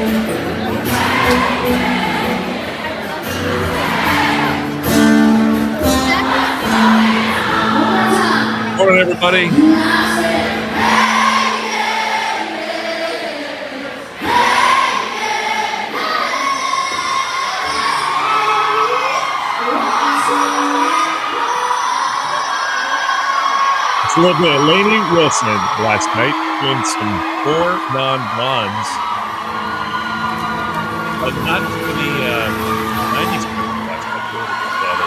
Morning, everybody. It's a little bit of Lainey Wilson last night doing some 4 non-blondes. But not too many 90s people last night doing it together.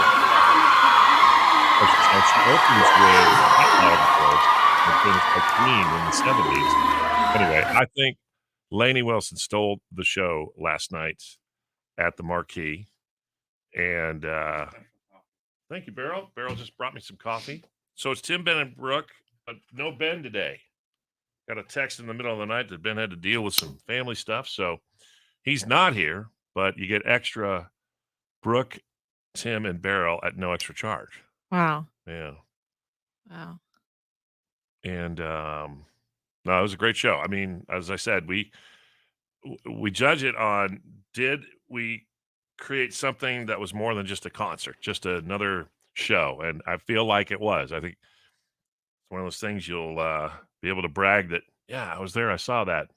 She opens with Hot Bottom Girls and finished like Queen in the 70s. Anyway, I think Lainey Wilson stole the show last night at the Marquee. And thank you, Beryl. Beryl just brought me some coffee. So it's Tim, Ben, and Brooke, but no Ben today. Got a text in the middle of the night that Ben had to deal with some family stuff. So he's not here, but you get extra Brooke, Tim, and Beryl at no extra charge. Wow. Yeah. Wow. And no, it was a great show. I mean, as I said, we judge it on, did we create something that was more than just a concert, just another show? And I feel like it was. I think it's one of those things you'll be able to brag that, yeah, I was there. I saw that.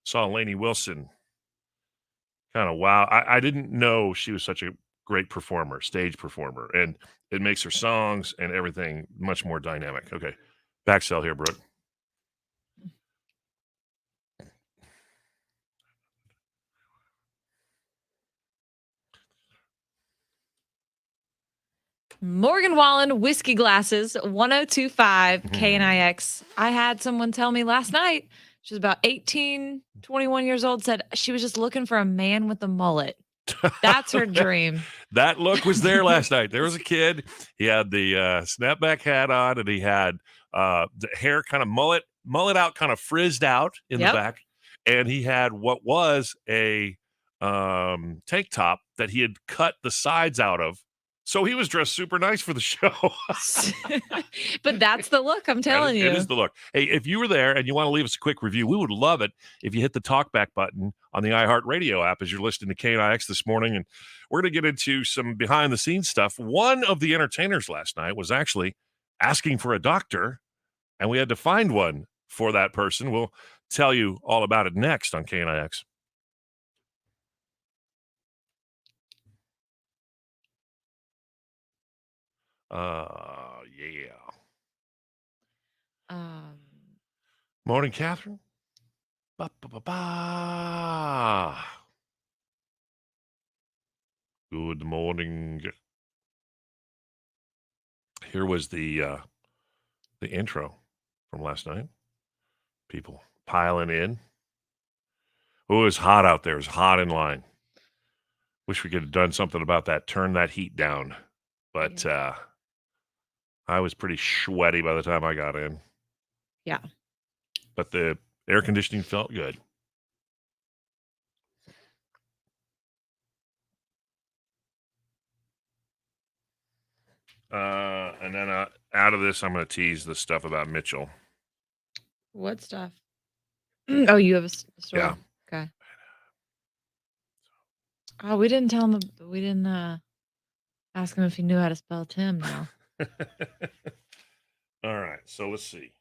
Saw Lainey Wilson. Kind of wow. I didn't know she was such a great performer, stage performer, and it makes her songs and everything much more dynamic. Okay. Back cell here, Brooke. Morgan Wallen, whiskey glasses, 1025 KNIX. I had someone tell me last night, she was about 18, 21 years old, said she was just looking for a man with a mullet. That's her dream. That look was there last night. There was a kid. He had the snapback hat on, and he had the hair kind of mullet out, kind of frizzed out in the back. And he had what was a tank top that he had cut the sides out of. So he was dressed super nice for the show. But that's the look, I'm telling you. It is the look. Hey, if you were there and you want to leave us a quick review, we would love it if you hit the talkback button on the iHeartRadio app as you're listening to KNIX this morning. And we're going to get into some behind-the-scenes stuff. One of the entertainers last night was actually asking for a doctor, and we had to find one for that person. We'll tell you all about it next on KNIX. Yeah. Morning, Catherine. Ba-ba-ba-ba. Good morning. Here was the intro from last night. People piling in. Oh, it was hot out there. It was hot in line. Wish we could have done something about that. Turn that heat down. But I was pretty sweaty by the time I got in. Yeah. But the air conditioning felt good. And then out of this, I'm going to tease the stuff about Mitchell. What stuff? Oh, you have a story? Yeah. Okay. Oh, we didn't tell him. We didn't ask him if he knew how to spell Tim now. All right. So let's see.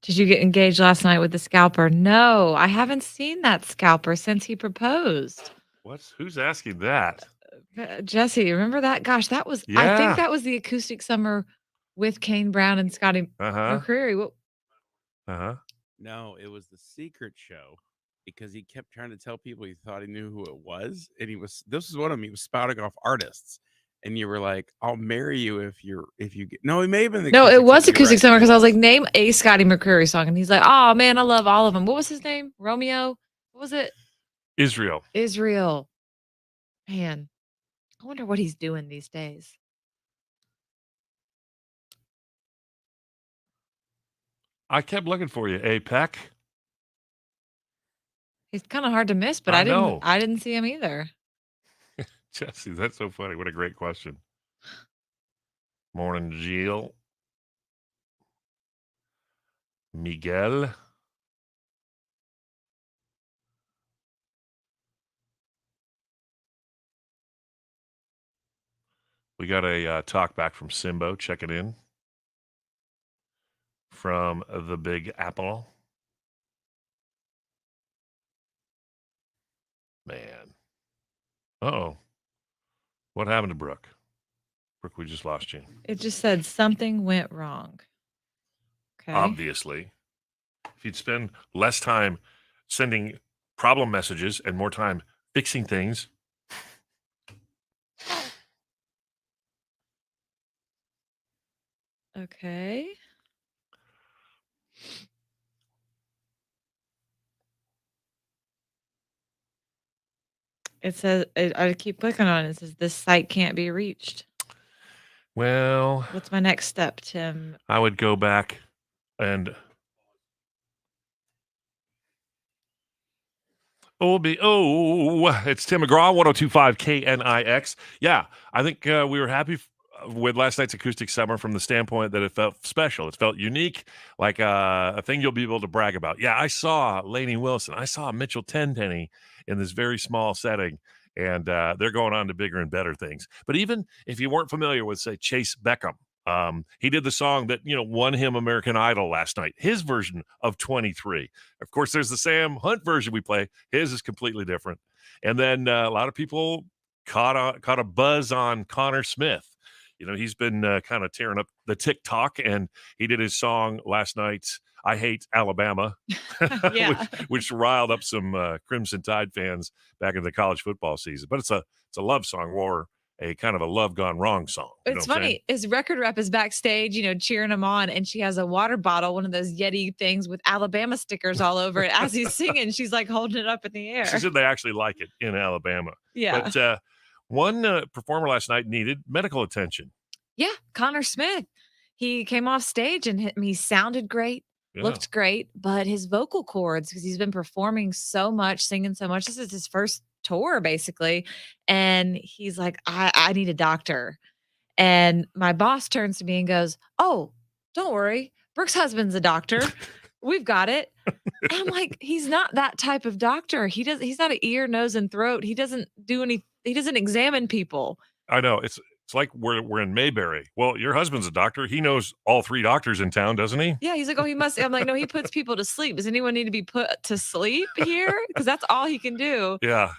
Did you get engaged last night with the scalper? No, I haven't seen that scalper since he proposed. Who's asking that? Jesse, remember that? Gosh, that was, I think that was the Acoustic Summer with Kane Brown and Scotty McCreery. What? No, it was the secret show because he kept trying to tell people he thought he knew who it was. And this was one of them. He was spouting off artists. And you were like, I'll marry you if you get. No, it may have been the No, it was Acoustic Summer because I was like, name a Scotty McCreery song. And he's like, oh man, I love all of them. What was his name? Romeo? What was it? Israel. Man, I wonder what he's doing these days. I kept looking for you, Peck. He's kind of hard to miss, but I didn't see him either. Jesse, that's so funny. What a great question. Morning, Jill. Miguel. We got a talk back from Simbo checking in from the Big Apple. Man. Uh-oh. What happened to Brooke? Brooke, we just lost you. It just said something went wrong. Okay. Obviously. If you'd spend less time sending problem messages and more time fixing things. Okay. It says, I keep clicking on it. It says this site can't be reached. Well, What's my next step, Tim? I would go back and it's Tim McGraw, 1025 KNIX. Yeah, I think we were happy with last night's Acoustic Summer from the standpoint that it felt special. It felt unique, like a thing you'll be able to brag about. Yeah, I saw Lainey Wilson. I saw Mitchell Tenpenny in this very small setting, and they're going on to bigger and better things. But even if you weren't familiar with, say, Chayce Bekham, he did the song that, won him American Idol last night, his version of 23. Of course, there's the Sam Hunt version we play. His is completely different. And then a lot of people caught a buzz on Connor Smith. He's been kind of tearing up the TikTok, and he did his song last night, I Hate Alabama, Yeah. which riled up some Crimson Tide fans back in the college football season. But it's a love song, or a kind of a love gone wrong song. It's funny. His record rep is backstage, cheering him on, and she has a water bottle, one of those Yeti things with Alabama stickers all over it as he's singing. She's like holding it up in the air. She said they actually like it in Alabama. Yeah. But one performer last night needed medical attention. Yeah, Connor Smith. He came off stage and he sounded great, looked great, but his vocal cords, because he's been performing so much, singing so much. This is his first tour, basically. And he's like, I need a doctor. And my boss turns to me and goes, "Oh, don't worry. Brooke's husband's a doctor. We've got it." And I'm like, he's not that type of doctor. He's not an ear, nose, and throat. He doesn't examine people. I know. It's like we're in Mayberry. Well, your husband's a doctor. He knows all 3 doctors in town, doesn't he? Yeah, he's like, "Oh, he must." I'm like, "No, he puts people to sleep. Does anyone need to be put to sleep here? Because that's all he can do." Yeah.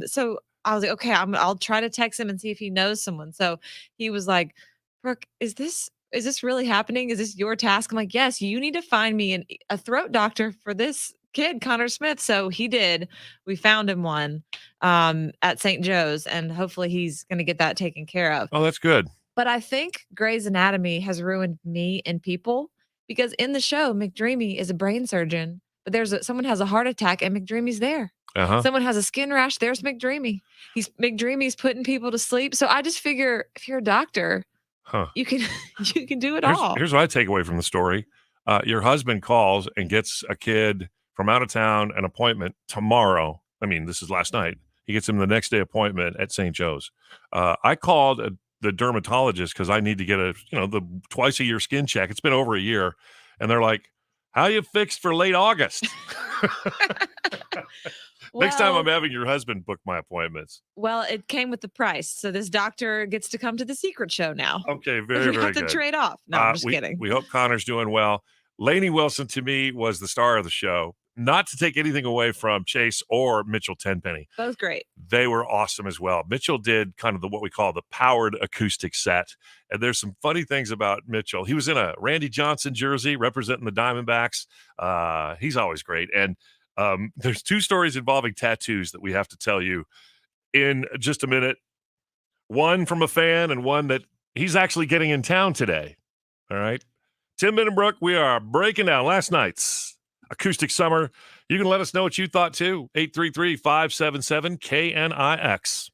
So I was like, "Okay, I'll try to text him and see if he knows someone." So he was like, "Brooke, is this really happening? Is this your task?" I'm like, "Yes, you need to find me a throat doctor for this kid, Connor Smith." So he did. We found him one at St. Joe's, and hopefully he's going to get that taken care of. Oh, that's good. But I think Grey's Anatomy has ruined me and people, because in the show, McDreamy is a brain surgeon, but someone has a heart attack and McDreamy's there. Uh-huh. Someone has a skin rash, there's McDreamy. McDreamy's putting people to sleep. So I just figure, if you're a doctor, you can do it all. Here's what I take away from the story. Your husband calls and gets a kid from out of town an appointment tomorrow. I mean, this is last night. He gets him the next day appointment at St. Joe's. I called the dermatologist because I need to get the twice a year skin check. It's been over a year. And they're like, "How you fixed for late August?" Next time I'm having your husband book my appointments. Well, it came with the price. So this doctor gets to come to the secret show now. Okay, very, very good. We have to trade off. No, I'm just kidding. We hope Connor's doing well. Lainey Wilson, to me, was the star of the show. Not to take anything away from Chayce or Mitchell Tenpenny. Both great. They were awesome as well. Mitchell did kind of what we call the powered acoustic set. And there's some funny things about Mitchell. He was in a Randy Johnson jersey representing the Diamondbacks. He's always great. And there's 2 stories involving tattoos that we have to tell you in just a minute. One from a fan and one that he's actually getting in town today. All right. Tim Binnenbrook, we are breaking down last night's Acoustic Summer. You can let us know what you thought too. 833-577-KNIX.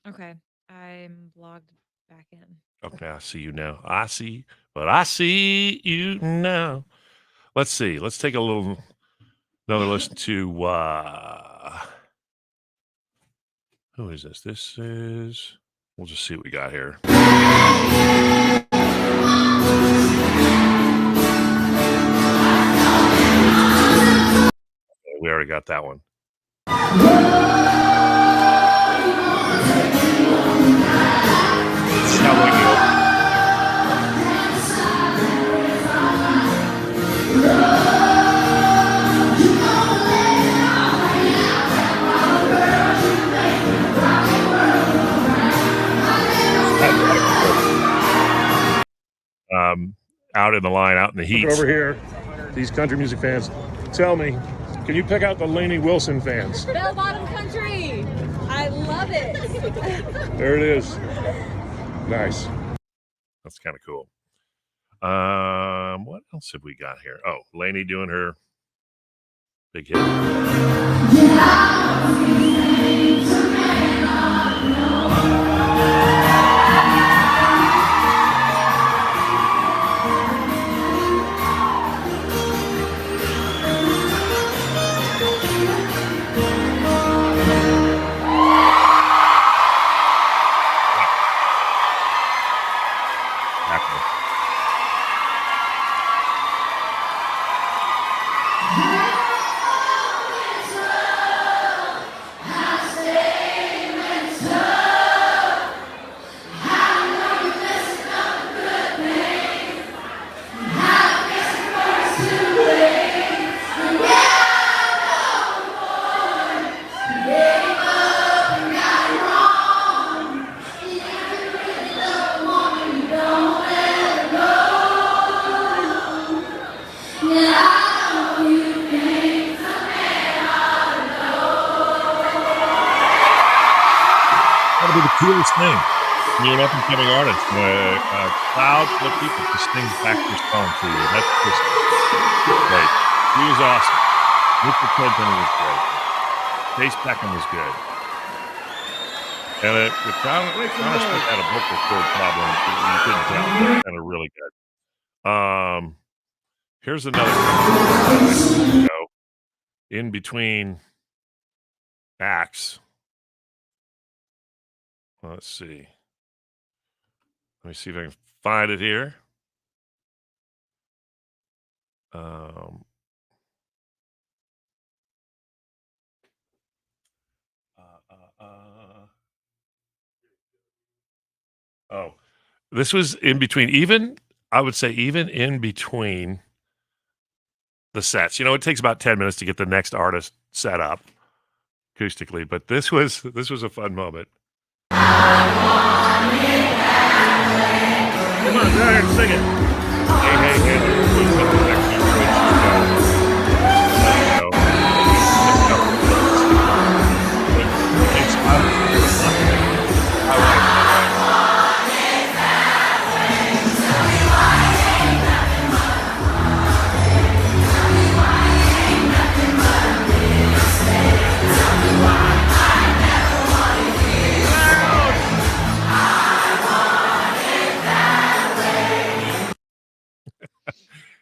Okay. I'm logged back in. Okay, I see you now. I see you now. Let's see. Let's take another listen to who is this? We'll just see what we got here. Okay, we already got that one. Out in the line, out in the heat. Over here, these country music fans, tell me, can you pick out the Lainey Wilson fans? Bell Bottom Country. I love it. There it is. Nice. That's kind of cool. What else have we got here? Oh, Lainey doing her big hit. The coolest thing. You're an up-and-coming artist. A crowd full of people to sing back your song to you. That's just great. He was awesome. Mitchell Tenpenny was great. Chayce Bekham was good. And the crowd honestly had a vocal cord problem. You couldn't tell. They're kind of really good. Here's another go in between acts. Let's see. Let me see if I can find it here. Oh, this was in between. I would say even in between the sets. It takes about 10 minutes to get the next artist set up acoustically, but this was a fun moment. Come on, go ahead and sing it. Hey,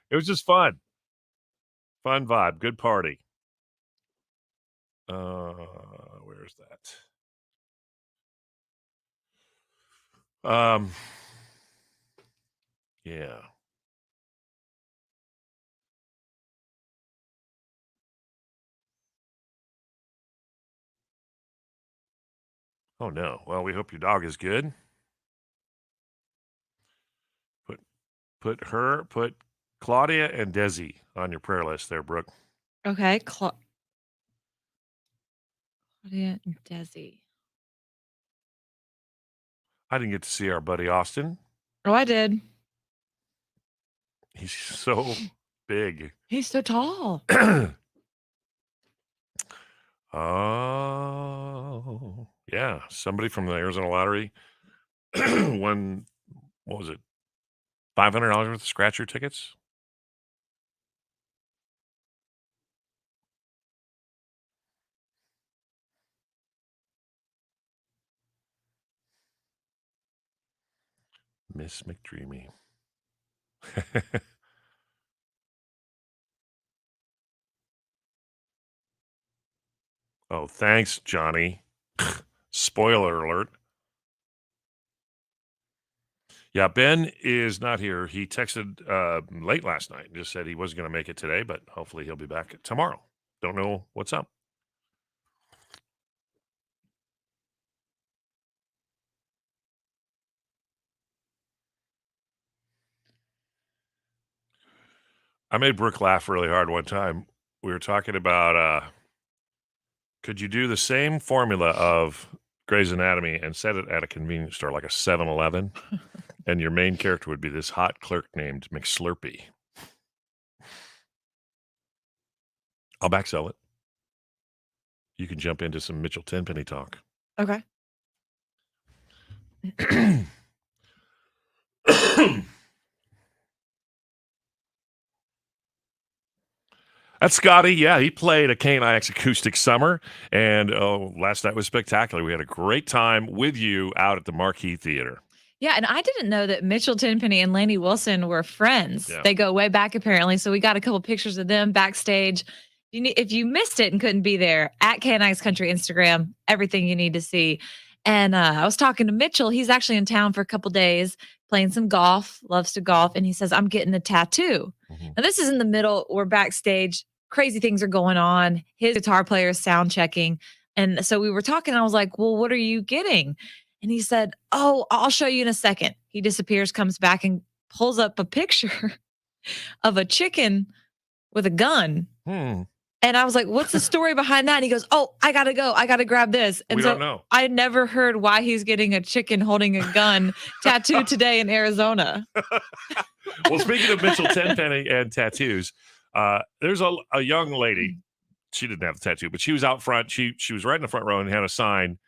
it was just fun vibe, good party. Where's that? Yeah. Oh no. Well, we hope your dog is good. Put Claudia and Desi on your prayer list there, Brooke. Okay. Claudia and Desi. I didn't get to see our buddy Austin. Oh, I did. He's so big. He's so tall. Oh, yeah. Somebody from the Arizona Lottery won, what was it, $500 worth of scratcher tickets? Miss McDreamy. Oh, thanks, Johnny. Spoiler alert. Yeah, Ben is not here. He texted late last night and just said he wasn't going to make it today, but hopefully he'll be back tomorrow. Don't know what's up. I made Brooke laugh really hard one time. We were talking about could you do the same formula of Grey's Anatomy and set it at a convenience store like a 7-Eleven, and your main character would be this hot clerk named McSlurpee. I'll back sell it. You can jump into some Mitchell Tenpenny talk. Okay. That's Scotty. Yeah, he played a KNIX Acoustic Summer, and last night was spectacular. We had a great time with you out at the Marquee Theater. Yeah, and I didn't know that Mitchell Tenpenny and Lainey Wilson were friends. Yeah. They go way back, apparently. So we got a couple pictures of them backstage. If you missed it and couldn't be there, at KNIX Country Instagram, everything you need to see. And I was talking to Mitchell. He's actually in town for a couple days, playing some golf, loves to golf. And he says, I'm getting a tattoo. Mm-hmm. Now, this is in the middle. We're backstage. Crazy things are going on. His guitar player is sound checking. And so we were talking. I was like, well, what are you getting? And he said, oh, I'll show you in a second. He disappears, comes back, and pulls up a picture of a chicken with a gun. And I was like, what's the story behind that? And he goes, oh, I got to go. I got to grab this. And we so don't know. I never heard why he's getting a chicken holding a gun tattooed today in Arizona. Well, speaking of Mitchell Tenpenny and tattoos, there's a young lady. She didn't have a tattoo, but she was out front. She was right in the front row and had a sign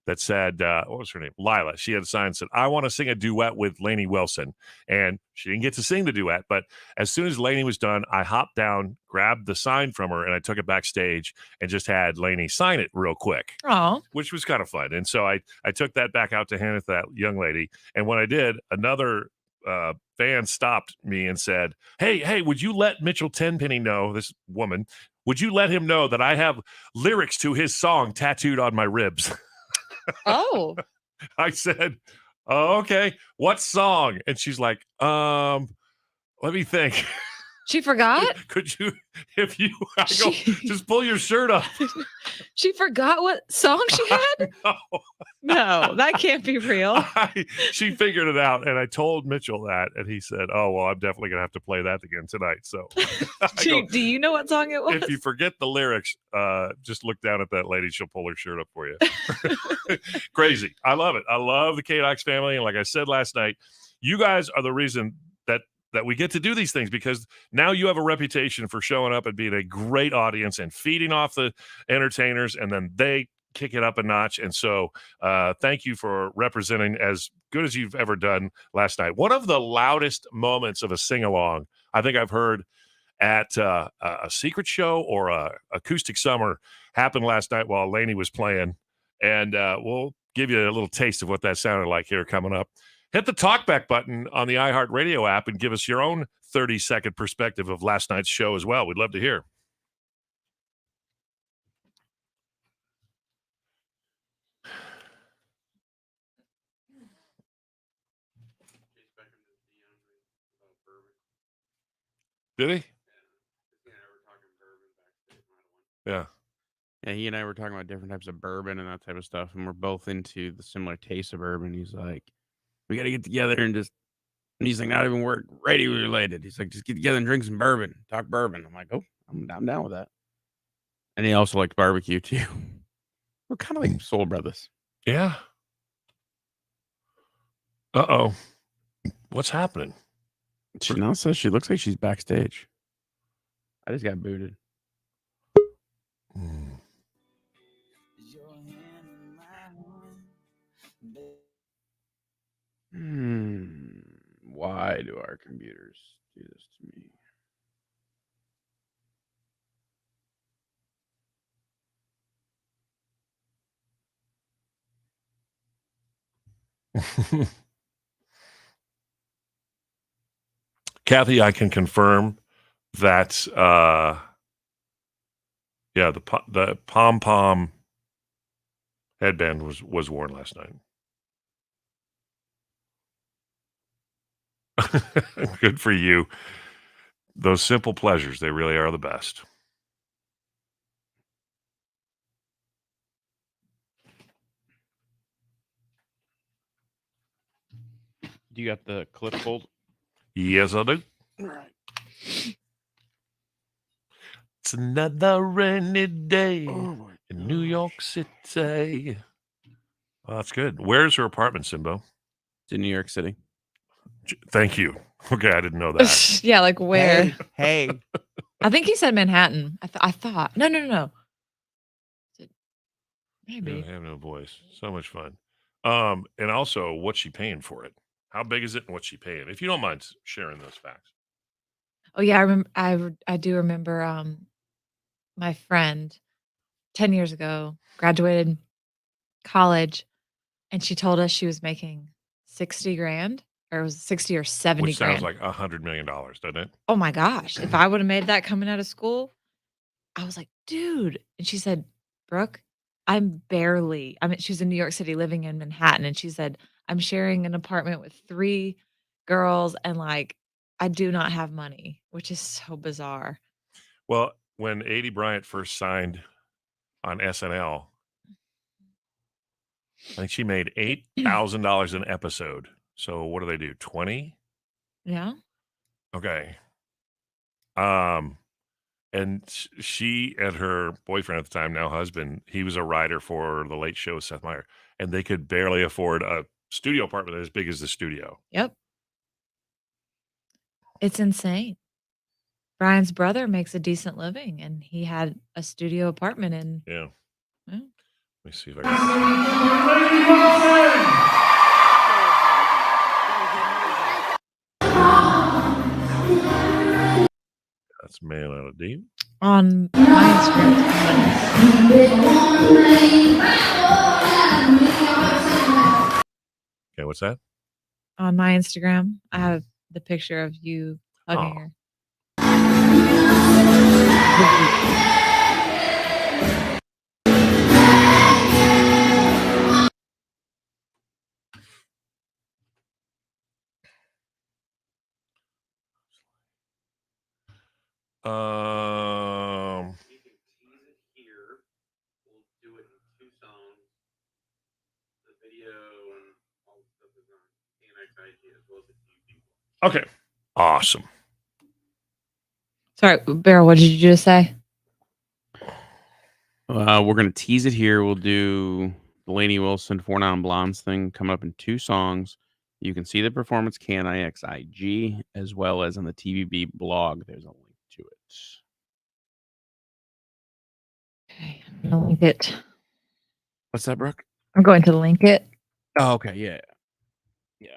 that said, what was her name? Lila. She had a sign that said, I want to sing a duet with Lainey Wilson. And she didn't get to sing the duet. But as soon as Lainey was done, I hopped down, grabbed the sign from her, and I took it backstage and just had Lainey sign it real quick. Oh, which was kind of fun. And so I took that back out to hand it to that young lady. And when I did, another fan stopped me and said, hey, would you let Mitchell Tenpenny know, this woman, would you let him know that I have lyrics to his song tattooed on my ribs? Oh. I said, oh, okay, what song? And she's like, let me think. She forgot? Could you, if you, I go, just pull your shirt up. She forgot what song she had? No, that can't be real. She figured it out, and I told Mitchell that, and he said, oh, well, I'm definitely going to have to play that again tonight. So do you know what song it was? If you forget the lyrics, just look down at that lady. She'll pull her shirt up for you. Crazy. I love it. I love the KNIX family, and like I said last night, you guys are the reason that we get to do these things, because now you have a reputation for showing up and being a great audience and feeding off the entertainers, and then they kick it up a notch. And so thank you for representing as good as you've ever done last night. One of the loudest moments of a sing-along I think I've heard at a secret show or a acoustic summer happened last night while Lainey was playing. And we'll give you a little taste of what that sounded like here coming up. Hit the talkback button on the iHeartRadio app and give us your own 30-second perspective of last night's show as well. We'd love to hear. Did he? Yeah. Yeah, he and I were talking about different types of bourbon and that type of stuff, and we're both into the similar taste of bourbon. He's like, we got to get together and just, and he's like, not even work radio related. He's like, just get together and drink some bourbon, talk bourbon. I'm like, oh, I'm down with that. And he also likes barbecue too. We're kind of like soul brothers. Yeah. Uh-oh. What's happening? She now says she looks like she's backstage. I just got booted. Why do our computers do this to me? Kathy, I can confirm that the pom pom headband was worn last night. Good for you. Those simple pleasures, they really are the best. Do you got the clipboard? Yes, I do. All right. It's another rainy day Oh in New York City. Oh, that's good. Where's her apartment, Simbo? It's in New York City. Thank you. Okay, I didn't know that. Yeah, like where? Hey. I think he said Manhattan. I thought. No. Maybe. I have no voice. So much fun. And also, what's she paying for it? How big is it, and what's she paying? If you don't mind sharing those facts. Oh yeah, I remember. I do remember. My friend, 10 years ago, graduated college, and she told us she was making 60 grand, or it was 60 or 70 Which sounds grand. like $100 million, doesn't it? Oh my gosh! If I would have made that coming out of school, I was like, dude. And she said, Brooke, I mean, she's in New York City living in Manhattan. And she said, I'm sharing an apartment with 3 girls and like, I do not have money, which is so bizarre. Well, when A.D. Bryant first signed on SNL, I think she made $8,000 an episode. So what do they do? 20? Yeah. Okay. And she and her boyfriend at the time, now husband, he was a writer for The Late Show with Seth Meyers, and they could barely afford a studio apartment as big as the studio. Yep. It's insane. Brian's brother makes a decent living, and he had a studio apartment in. Yeah. Yeah. Let me see if I can. Lainey Wilson! That's Man Out of Deep. On my Instagram. Okay, what's that? On my Instagram, I have the picture of you hugging her. You can tease it here. We'll do it in 2 songs. The video and all the stuff is on KNIX IG as well as a few people. Okay. Awesome. Sorry, Beryl, what did you just say? We're going to tease it here. We'll do the Lainey Wilson 4 Non-Blondes thing coming up in 2 songs. You can see the performance KNIX IG as well as on the TBB blog. There's a link to it. Okay, I'm gonna link it. What's that, Brooke? I'm going to link it. Oh, okay. Yeah. Yeah.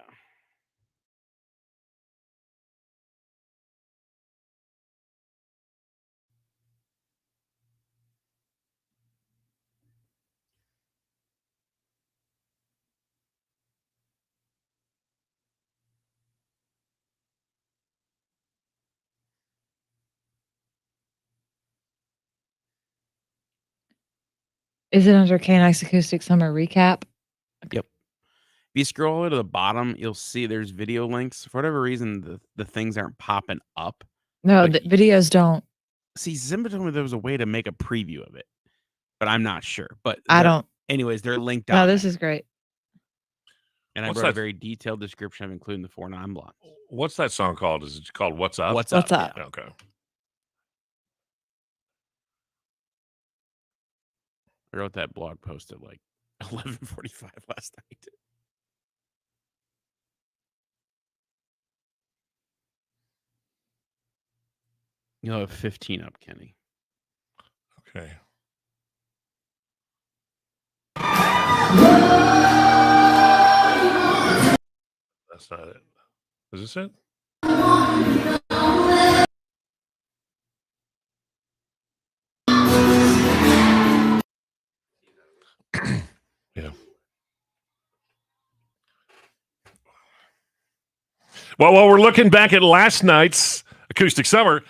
Is it under KNIX Acoustic Summer Recap? Yep. If you scroll all the way to the bottom, you'll see there's video links. For whatever reason, the things aren't popping up. No, But the videos don't. See, Zimba told me there was a way to make a preview of it, but I'm not sure. But I don't. Anyways, they're linked No, on this there. is great. And I What's wrote a that? very detailed description of including the 4 Non-Blondes. What's that song called? Is it called What's Up? What's What's up? up? Okay. I wrote that blog post at like 11:45 last night. You'll have 15 up, Kenny. Okay. That's not it. Is this it? Yeah. Well, we're looking back at last night's Acoustic Summer,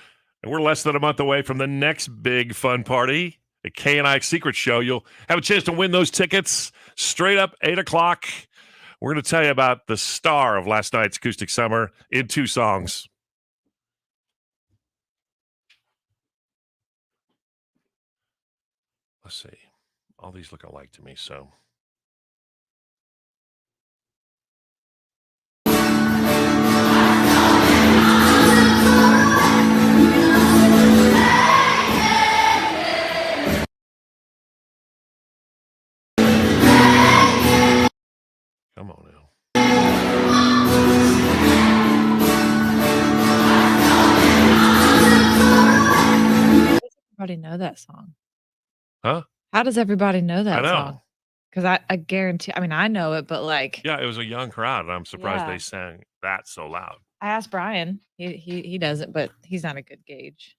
and we're less than a month away from the next big fun party, the KNIX Secret Show. You'll have a chance to win those tickets straight up 8 o'clock. We're going to tell you about the star of last night's Acoustic Summer in 2 songs. Let's see. All these look alike to me, so. Come on now. Everybody know that song. Huh? How does everybody know that I know. song? Because I guarantee, I mean, I know it, but like, Yeah, it was a young crowd, and I'm surprised Yeah. they sang that so loud. I asked Brian. He doesn't, but he's not a good gauge.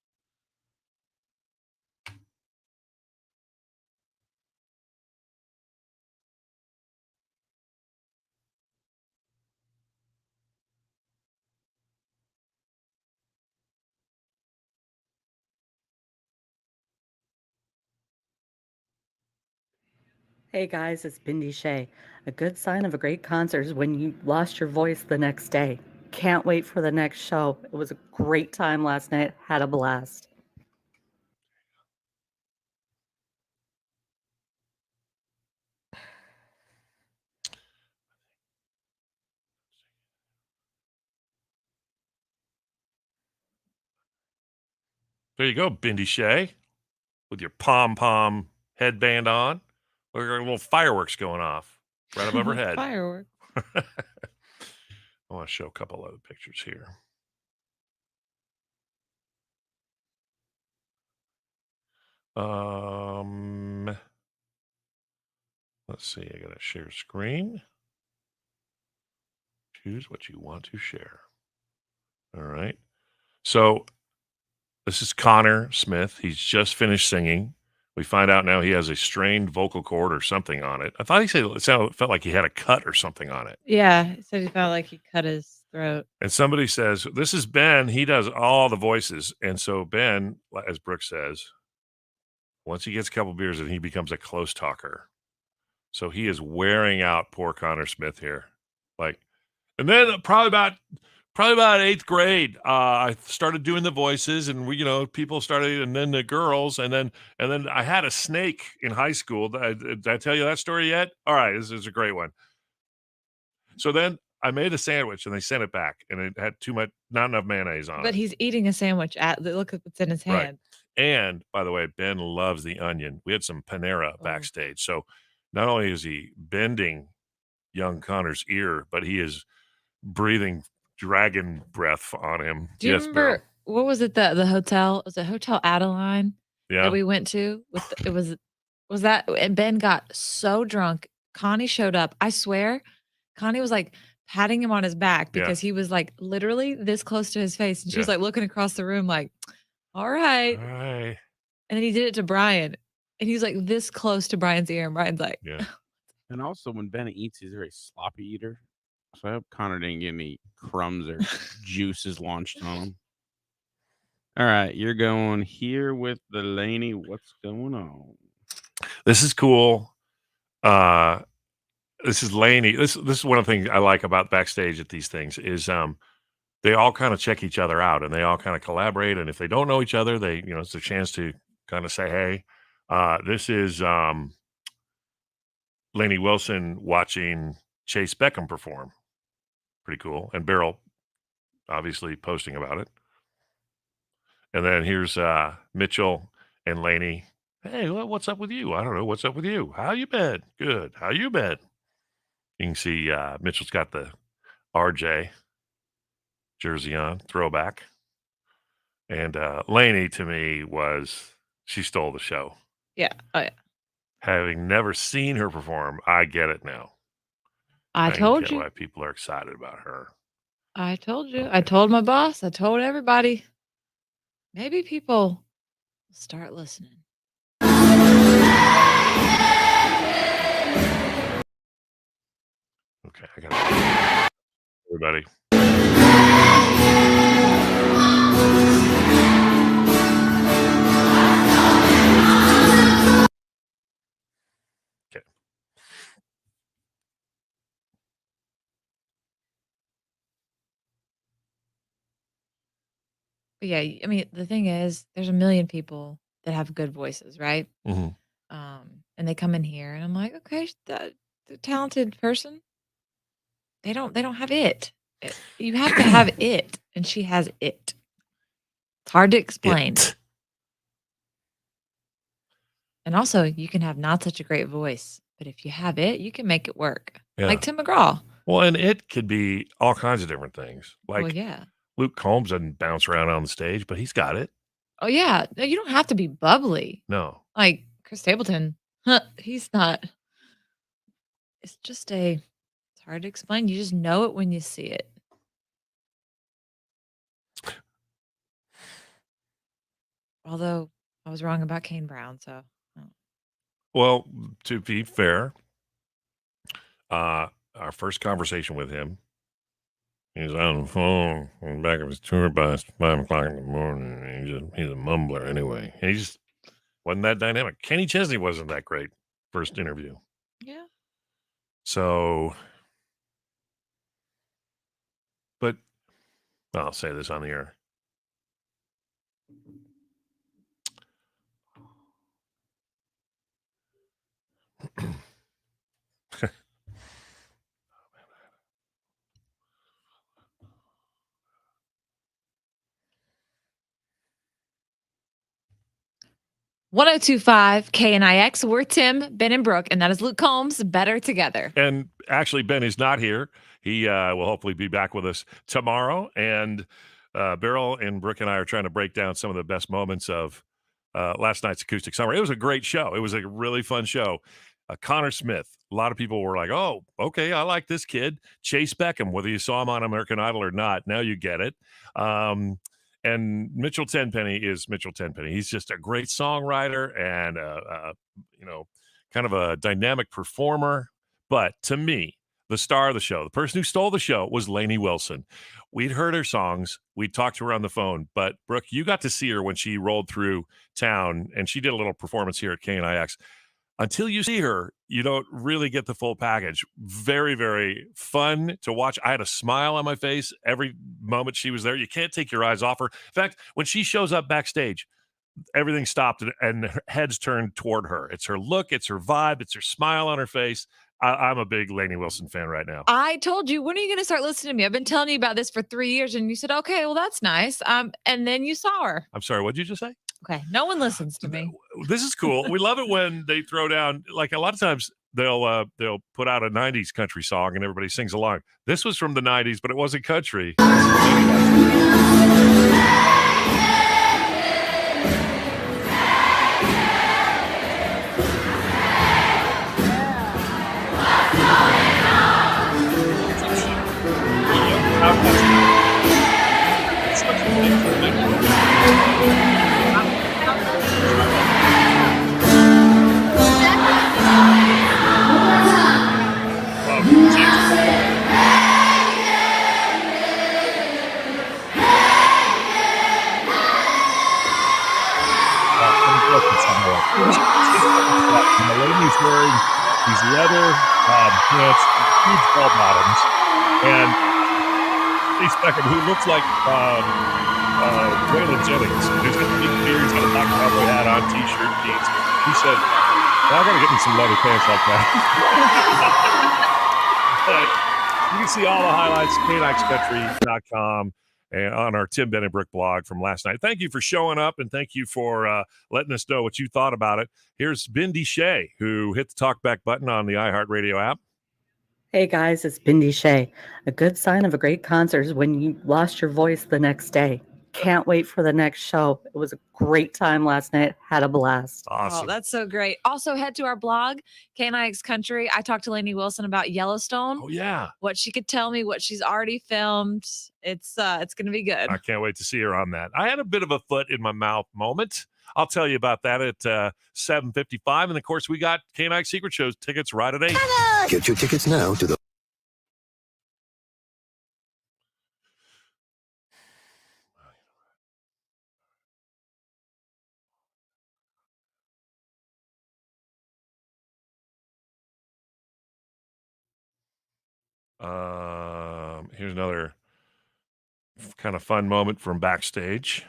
Hey guys, it's Bindi Shay. A good sign of a great concert is when you lost your voice the next day. Can't wait for the next show. It was a great time last night. Had a blast. There you go, Bindi Shay, with your pom-pom headband on. Look at our little fireworks going off right above her head. Firework. I want to show a couple other pictures here. Let's see. I got to share screen. Choose what you want to share. All right. So this is Connor Smith. He's just finished singing. We find out now he has a strained vocal cord or something on it. I thought he said it felt like he had a cut or something on it. Yeah, he said he felt like he cut his throat. And somebody says, this is Ben. He does all the voices. And so Ben, as Brooke says, once he gets a couple beers and he becomes a close talker. So he is wearing out poor Connor Smith here. Like, and then probably about 8th grade, I started doing the voices, and people started, and then the girls, and then I had a snake in high school. Did I tell you that story yet? All right, this is a great one. So then I made a sandwich, and they sent it back, and it had not enough mayonnaise on it. But he's eating a sandwich look at what's in his Right. hand. And by the way, Ben loves the onion. We had some Panera backstage. So not only is he bending young Connor's ear, but he is breathing dragon breath on him. Do you Yes, remember Beryl. what was it? The hotel? Was it Hotel Adeline Yeah. that we went to? It was that, and Ben got so drunk. Connie showed up. I swear, Connie was like patting him on his back because he was like literally this close to his face, and she was like looking across the room, like, "All right." All right. And then he did it to Brian, and he's like this close to Brian's ear, and Brian's like, Yeah. And also, when Ben eats, he's a very sloppy eater. So I hope Connor didn't get any crumbs or juices launched on him. All right, you're going here with the Lainey. What's going on? This is cool. This is Lainey. This is one of the things I like about backstage at these things is they all kind of check each other out, and they all kind of collaborate. And if they don't know each other, it's a chance to kind of say, hey. This is Lainey Wilson watching Chayce Bekham perform. Pretty cool. And Beryl obviously posting about it. And then here's Mitchell and Lainey. Hey, what's up with you? I don't know. What's up with you? How you been? Good. How you been? You can see Mitchell's got the RJ jersey on, throwback. And Lainey, to me, she stole the show. "Yeah, oh yeah." Having never seen her perform, I get it now. I told you. Why people are excited about her. I told you. I told my boss. I told everybody. Maybe people will start listening. Okay, I got it. Everybody. Okay. But yeah, I mean, the thing is, there's a million people that have good voices, right? hmm And they come in here, and I'm like, okay, the talented person, they don't have it. You have to have it, and she has it. It's hard to explain. It. And also, you can have not such a great voice, but if you have it, you can make it work. Yeah. Like Tim McGraw. Well, and it could be all kinds of different things. Well, Like yeah. Luke Combs doesn't bounce around on the stage, but he's got it. Oh, yeah. No, you don't have to be bubbly. No. Like Chris Stapleton, he's not. It's hard to explain. You just know it when you see it. Although I was wrong about Kane Brown, so. Well, to be fair, our first conversation with him, he's on the phone on the back of his tour bus, 5 o'clock in the morning. And he's a mumbler anyway. He just wasn't that dynamic. Kenny Chesney wasn't that great first interview. Yeah. So, but I'll say this on the air. .1025 KNIX. We're Tim, Ben, and Brooke, and that is Luke Combs. Better together. And actually, Ben is not here. He will hopefully be back with us tomorrow. And Beryl and Brooke and I are trying to break down some of the best moments of last night's Acoustic Summer. It was a great show. It was a really fun show. Connor Smith. A lot of people were like, oh, okay, I like this kid. Chayce Bekham, whether you saw him on American Idol or not, now you get it. And Mitchell Tenpenny is Mitchell Tenpenny. He's just a great songwriter and, kind of a dynamic performer. But to me, the star of the show, the person who stole the show was Lainey Wilson. We'd heard her songs. We'd talked to her on the phone. But, Brooke, you got to see her when she rolled through town, and she did a little performance here at KNIX. Until you see her, you don't really get the full package. Very, very fun to watch. I had a smile on my face every moment she was there. You can't take your eyes off her. In fact, when she shows up backstage, everything stopped and her heads turned toward her. It's her look, it's her vibe, it's her smile on her face. I'm a big Lainey Wilson fan right now. I told you, when are you going to start listening to me? I've been telling you about this for 3 years, and you said, okay, well, that's nice. And then you saw her. I'm sorry, what did you just say? Okay, no one listens to me. This is cool. We love it when they throw down, like a lot of times they'll put out a 90s country song and everybody sings along. This was from the 90s, but it wasn't country. The lady's wearing these leather pants, huge bell bottoms, and Chayce Bekham, who looks like Waylon Jennings, who's got the big beard, he's got a black cowboy hat on, t-shirt, jeans. He said, well, I gotta get me some leather pants like that. But you can see all the highlights, KNIXCountry.com. And on our Tim, Ben, and Brooke blog from last night. Thank you for showing up, and thank you for letting us know what you thought about it. Here's Bindi Shea, who hit the talkback button on the iHeartRadio app. Hey guys, it's Bindi Shea. A good sign of a great concert is when you lost your voice the next day. Can't wait for the next show. It was a great time last night. Had a blast. Awesome. Oh, that's so great. Also, head to our blog, KNIX Country. I talked to Lainey Wilson about Yellowstone. Oh, yeah. What she could tell me, what she's already filmed. It's going to be good. I can't wait to see her on that. I had a bit of a foot in my mouth moment. I'll tell you about that at 7:55. And, of course, we got KNIX Secret Shows tickets right at 8. Get your tickets now to the Here's another kind of fun moment from backstage.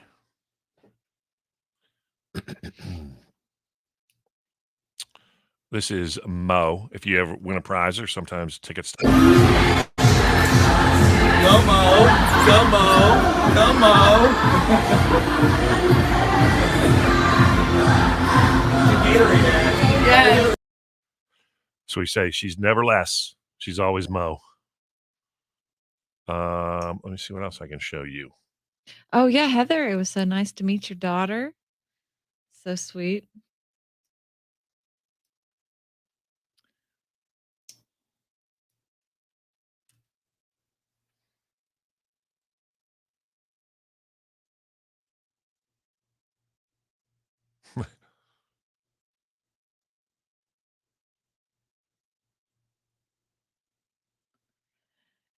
This is Mo. If you ever win a prize or sometimes tickets. Go Mo! Go Mo! Go Mo! Yes. So we say she's never less. She's always Mo. Let me see what else I can show you. Oh yeah, Heather, it was so nice to meet your daughter. So sweet.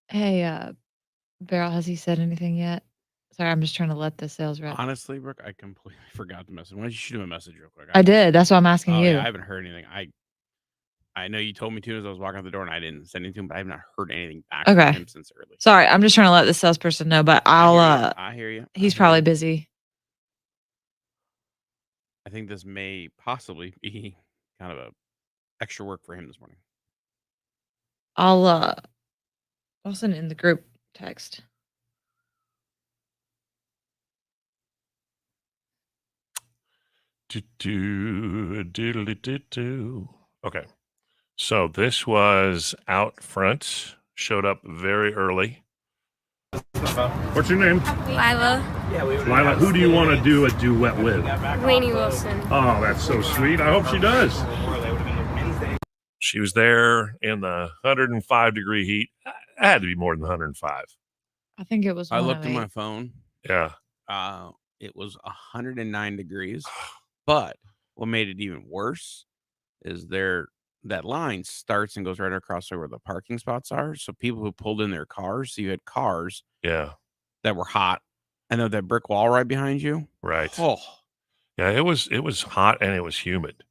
Hey, Beryl, has he said anything yet? Sorry, I'm just trying to let the sales rep. Honestly, Brooke, I completely forgot the message. Why don't you shoot him a message real quick? I did. That's why I'm asking Oh, you. yeah, I haven't heard anything. I know you told me to as I was walking out the door, and I didn't send anything, but I have not heard anything back Okay. from him since early. Sorry, I'm just trying to let the salesperson know, but I hear you. He's probably busy. I think this may possibly be kind of a extra work for him this morning. I'll send it in the group text. Okay. So this was out front, showed up very early. What's your name? Lila. Lila, who do you want to do a duet with? Lainey Wilson. Oh, that's so sweet. I hope she does. She was there in the 105-degree heat. It had to be more than 105. I think it was. I looked at 108. my phone. Yeah. It was 109 degrees. But what made it even worse is that line starts and goes right across where the parking spots are. So people who pulled in their cars, so you had cars that were hot, and then that brick wall right behind you. Right. Oh. Yeah, it was hot and it was humid.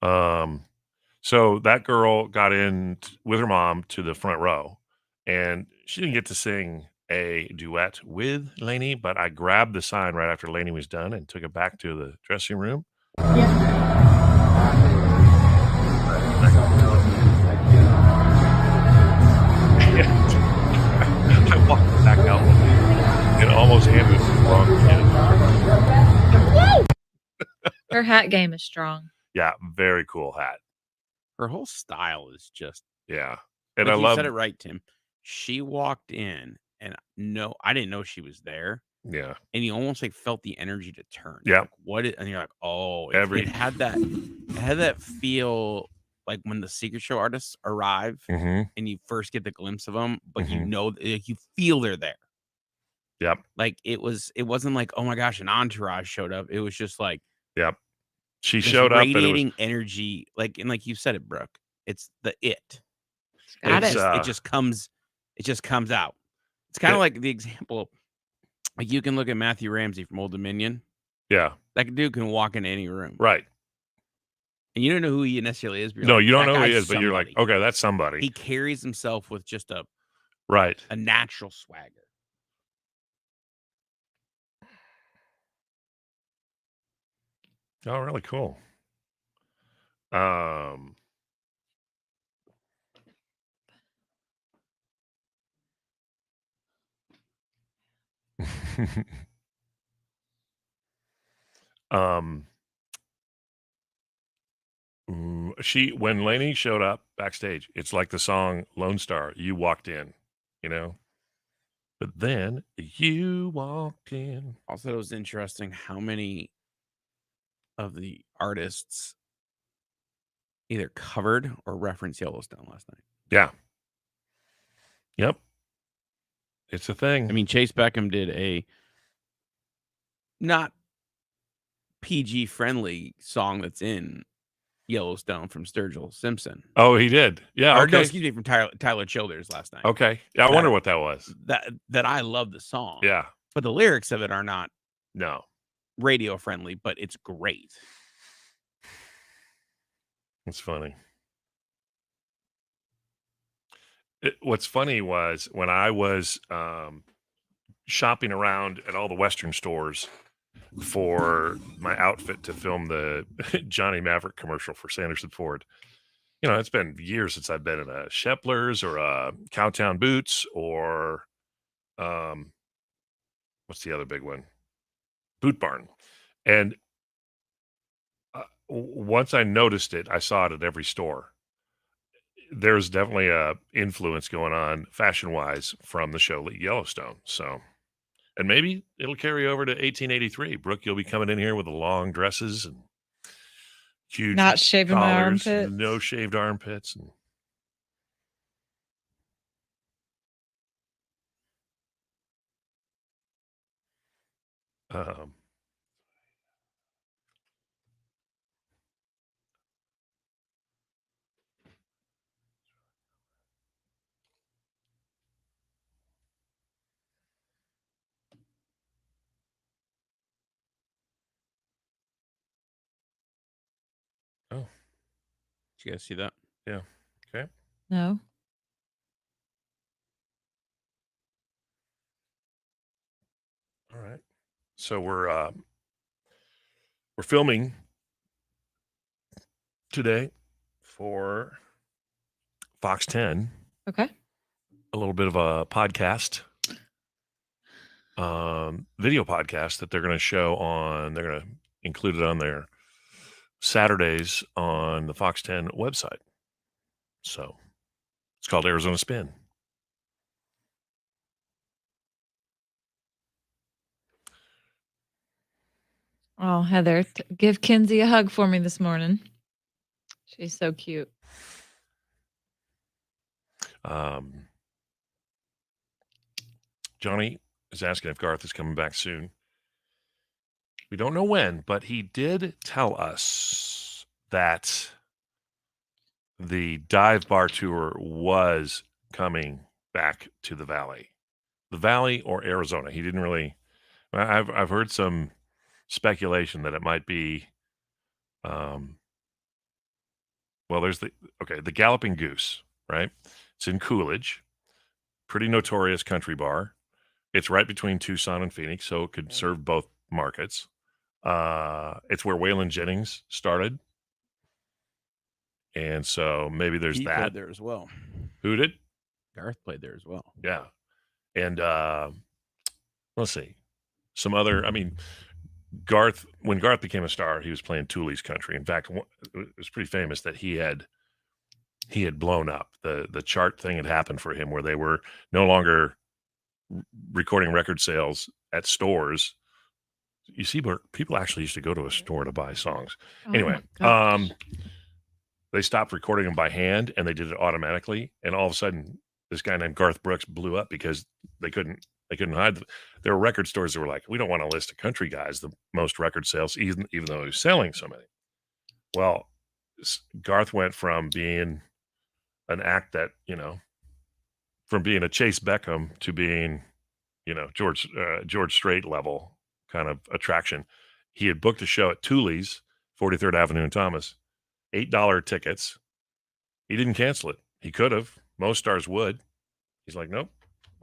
So that girl got in with her mom to the front row, and she didn't get to sing a duet with Lainey, but I grabbed the sign right after Lainey was done and took it back to the dressing room. I walked back out and almost handed it to the wrong kid. Her hat game is strong. Yeah, very cool hat. Her whole style is just Yeah. And like I you love said it right, Tim. She walked in and I didn't know she was there. Yeah. And you almost like felt the energy to turn. Yeah. Like, and you're like, oh, it had that feel like when the secret show artists arrive and you first get the glimpse of them, but you feel they're there. Yep. Like it wasn't like, oh my gosh, an entourage showed up. It was just like, yep. She showed up and radiating energy, like you said it, Brooke. It's the it. It just comes out. It's kind of like the example. Like you can look at Matthew Ramsey from Old Dominion. Yeah. That dude can walk into any room. Right. And you don't know who he necessarily is. No, you don't know who he is, but you're like, okay, that's somebody. He carries himself with just a natural swagger. Oh, really cool. When Lainey showed up backstage, it's like the song Lone Star. You walked in, but then you walked in. Also, it was interesting how many of the artists either covered or referenced Yellowstone last night. Yeah. Yep. It's a thing. I mean, Chayce Bekham did a not PG friendly song that's in Yellowstone from Sturgill Simpson. Oh, he did. Yeah. Or, okay. no, excuse me, from Tyler Childers last night. Okay. Yeah, I wonder what that was. That I love the song. Yeah. But the lyrics of it are not radio friendly, but it's great. It's funny. What's funny was when I was shopping around at all the Western stores for my outfit to film the Johnny Maverick commercial for Sanderson Ford. It's been years since I've been in a Shepler's or a Cowtown Boots or um, what's the other big one? Boot Barn. And once I noticed it, I saw it at every store. There's definitely a influence going on fashion wise from the show Yellowstone. So, and maybe it'll carry over to 1883. Brooke, you'll be coming in here with the long dresses and huge Not shaving my collars, armpits. no shaved armpits. And, um, oh, Did you guys see that? yeah. Okay. No. All right. So we're filming today for Fox 10, Okay. a little bit of a podcast, video podcast that they're going to show on, they're going to include it on their Saturdays on the Fox 10 website. So it's called Arizona Spin. Oh, Heather, give Kinsey a hug for me this morning. She's so cute. Johnny is asking if Garth is coming back soon. We don't know when, but he did tell us that the dive bar tour was coming back to the Valley or Arizona. He didn't really. I've heard some speculation that it might be. Well, there's the Galloping Goose, right? It's in Coolidge, pretty notorious country bar. It's right between Tucson and Phoenix, so it could serve both markets. It's where Waylon Jennings started. And so maybe there's He that. played there as well. Who did? Garth played there as well. Yeah. And let's see. Some other, Garth, when Garth became a star, he was playing Thule's Country. In fact, it was pretty famous that he had blown up. The chart thing had happened for him where they were no longer recording record sales at stores. You see, people actually used to go to a store to buy songs. Anyway, they stopped recording them by hand and they did it automatically. And all of a sudden, this guy named Garth Brooks blew up because they couldn't hide. There were record stores that were like, we don't want to list a country guy's the most record sales, even though he was selling so many. Well, Garth went from being an act that, from being a Chayce Bekham to being, George Strait level kind of attraction. He had booked a show at Thule's, 43rd Avenue in Thomas, $8 tickets. He didn't cancel it. He could have. Most stars would. He's like, nope,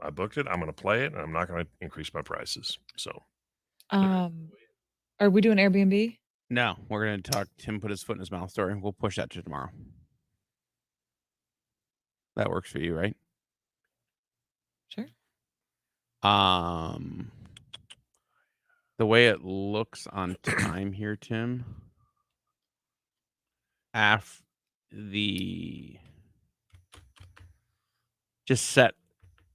I booked it. I'm going to play it, and I'm not going to increase my prices. So, are we doing Airbnb? No, we're going to talk Tim put his foot in his mouth story. We'll push that to tomorrow. That works for you, right? Sure. The way it looks on time here, Tim,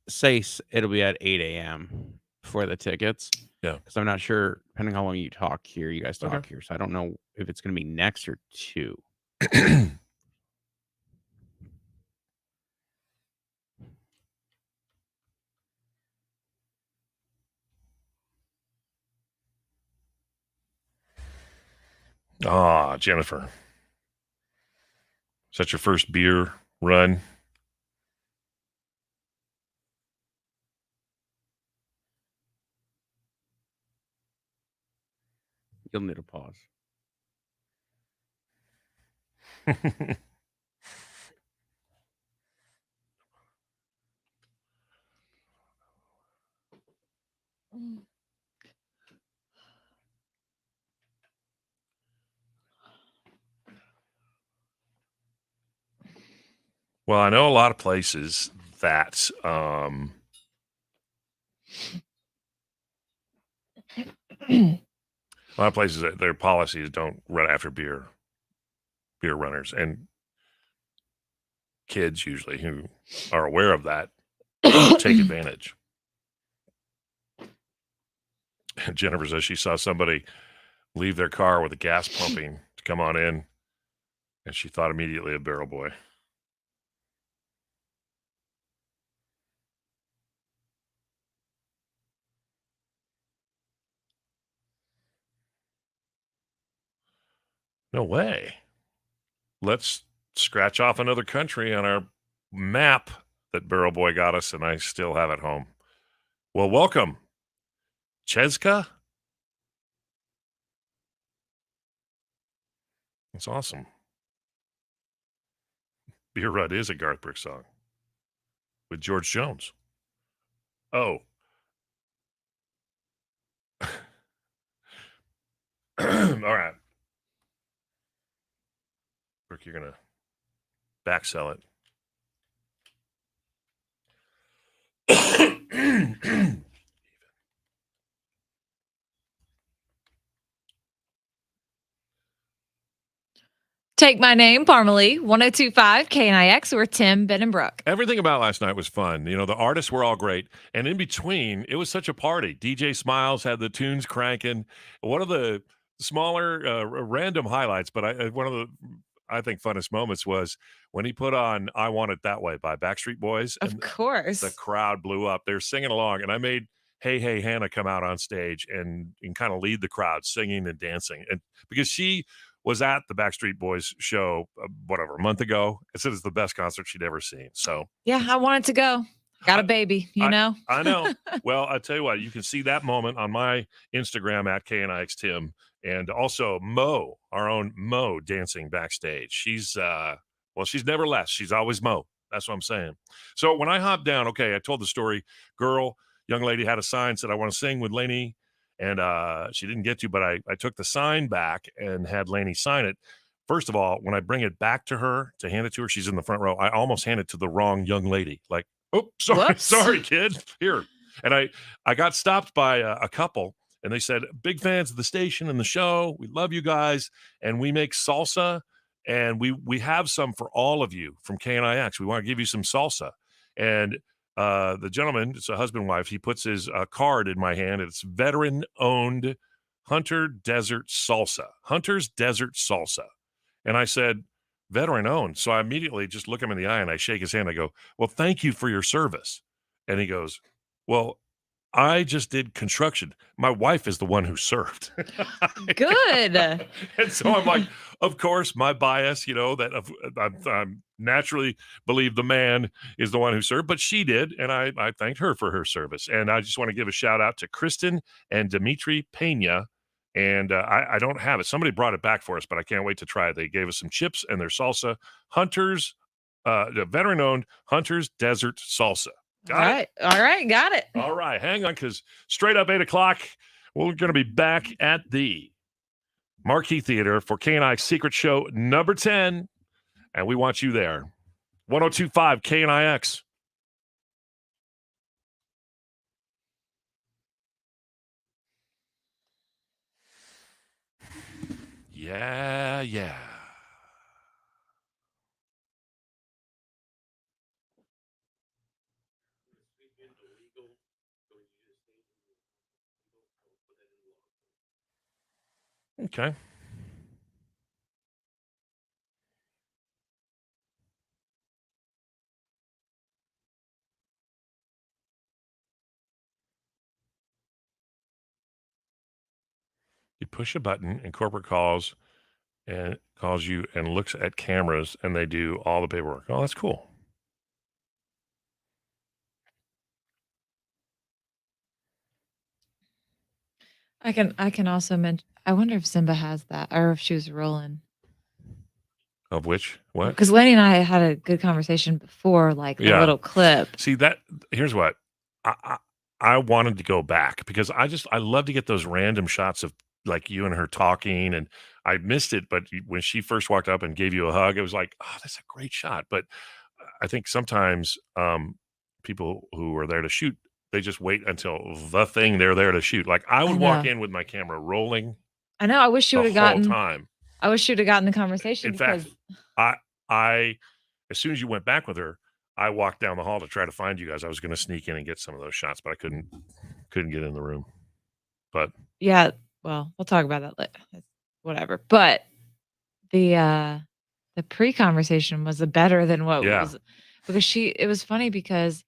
say it'll be at 8 a.m. for the tickets. Yeah. Because I'm not sure, depending on how long you talk here, you guys talk here. So I don't know if it's going to be next or 2. Jennifer. Is that your first beer run? You'll need a pause. Well, I know a lot of places that a lot of places that their policies don't run after beer runners, and kids usually who are aware of that take advantage. And Jennifer says she saw somebody leave their car with the gas pumping to come on in, and she thought immediately of Barrel Boy. No way. Let's scratch off another country on our map that Barrel Boy got us, and I still have at home. Well, welcome, Chayce. That's awesome. Beer Rut is a Garth Brooks song with George Jones. Oh. All right. Brooke, you're going to back sell it. Take My Name, Parmalee, 1025 KNIX, or Tim, Ben, and Brooke. Everything about last night was fun. You know, the artists were all great. And in between, it was such a party. DJ Smiles had the tunes cranking. One of the smaller, random highlights, but one of the, I think, funnest moments was when he put on I Want It That Way by Backstreet Boys. Of course. The crowd blew up. They're singing along. And I made Hey, Hey, Hannah come out on stage and kind of lead the crowd singing and dancing. And because she was at the Backstreet Boys show, a month ago. I said it's the best concert she'd ever seen. So yeah, I wanted to go. Got a baby, you know? I know. Well, I tell you what, you can see that moment on my Instagram at KNIX Tim, and also Mo, our own Mo, dancing backstage. She's she's never less. She's always Mo. That's what I'm saying. So when I hopped down, okay, I told the story. Young lady had a sign, said, I want to sing with Lainey. And she didn't get to, but I took the sign back and had Lainey sign it. First of all, when I bring it back to her to hand it to her, she's in the front row. I almost handed it to the wrong young lady. Like, oh, sorry, kid. Here. And I got stopped by a couple, and they said, big fans of the station and the show. We love you guys. And we make salsa, and we have some for all of you from KNIX. We want to give you some salsa. And the gentleman, it's a husband and wife, he puts his card in my hand. It's veteran-owned Hunter Desert Salsa. Hunter's Desert Salsa. And I said, veteran-owned. So I immediately just look him in the eye and I shake his hand. I go, well, thank you for your service. And he goes, well, I just did construction. My wife is the one who served. Good. And so I'm like, of course, my bias, that I naturally believe the man is the one who served, but she did. And I thanked her for her service. And I just want to give a shout out to Kristen and Dimitri Pena. And I don't have it. Somebody brought it back for us, but I can't wait to try it. They gave us some chips and their salsa. Hunter's, the veteran-owned Hunter's Desert Salsa. All right. Got it. All right. Hang on, because straight up 8 o'clock, we're going to be back at the Marquee Theater for KNIX Secret Show number 10. And we want you there. 1025 KNIX. Yeah. Okay. You push a button and corporate calls you and looks at cameras, and they do all the paperwork. Oh, that's cool. I can also mention, I wonder if Simba has that or if she was rolling. Of which? What? Because Lainey and I had a good conversation before, like a little clip. See, here's what. I wanted to go back because I love to get those random shots of like you and her talking, and I missed it. But when she first walked up and gave you a hug, it was like, oh, that's a great shot. But I think sometimes people who are there to shoot, they just wait until the thing they're there to shoot. Like I I would walk know. in with my camera rolling I know. I wish you the would have whole gotten. time. I wish you would have gotten the conversation In fact, because I as soon as you went back with her, I walked down the hall to try to find you guys. I was going to sneak in and get some of those shots, but I couldn't get in the room. But yeah. Well, we'll talk about that later. Whatever. But the pre-conversation was better than what yeah, was because it was funny because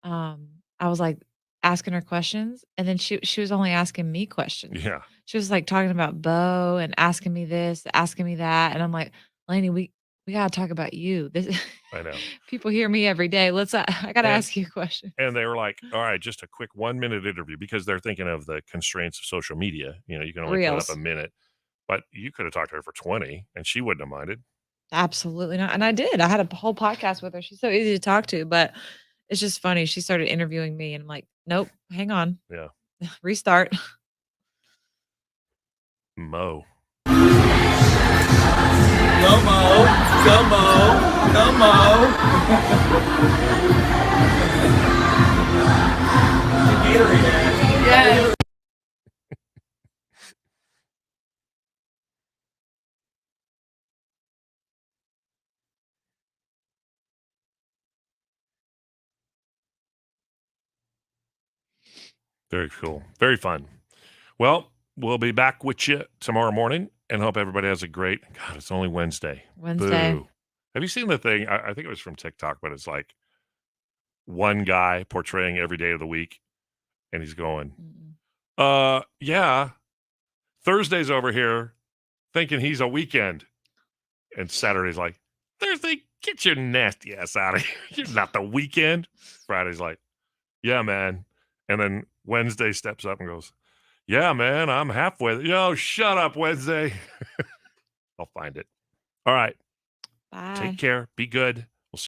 I was like asking her questions and then she was only asking me questions. yeah, She was like talking about Bo and asking me this, asking me that, and I'm like, Lainey, we gotta talk about you. This I know. people hear me every day. I gotta And ask you a question. and they were like, all right, just a quick 1-minute interview because they're thinking of the constraints of social media. You can only put up a Reels. minute, but you could have talked to her for 20 and she wouldn't have minded. Absolutely not. And I did. I had a whole podcast with her. She's so easy to talk to, but it's just funny. She started interviewing me and I'm like, nope, hang on. Yeah. Restart. Mo. Come on. Come on. Come on. Gatorade ad. Yes. Very cool. Very fun. Well, we'll be back with you tomorrow morning and hope everybody has a great, God, it's only Wednesday. Wednesday. Boo. Have you seen the thing? I think it was from TikTok, but it's like one guy portraying every day of the week and he's going, yeah, Thursday's over here thinking he's a weekend. And Saturday's like, Thursday, get your nasty ass out of here. You're not the weekend. Friday's like, yeah, man. And then Wednesday steps up and goes, yeah, man, I'm halfway. Yo, shut up, Wednesday. I'll find it. All right. Bye. Take care. Be good.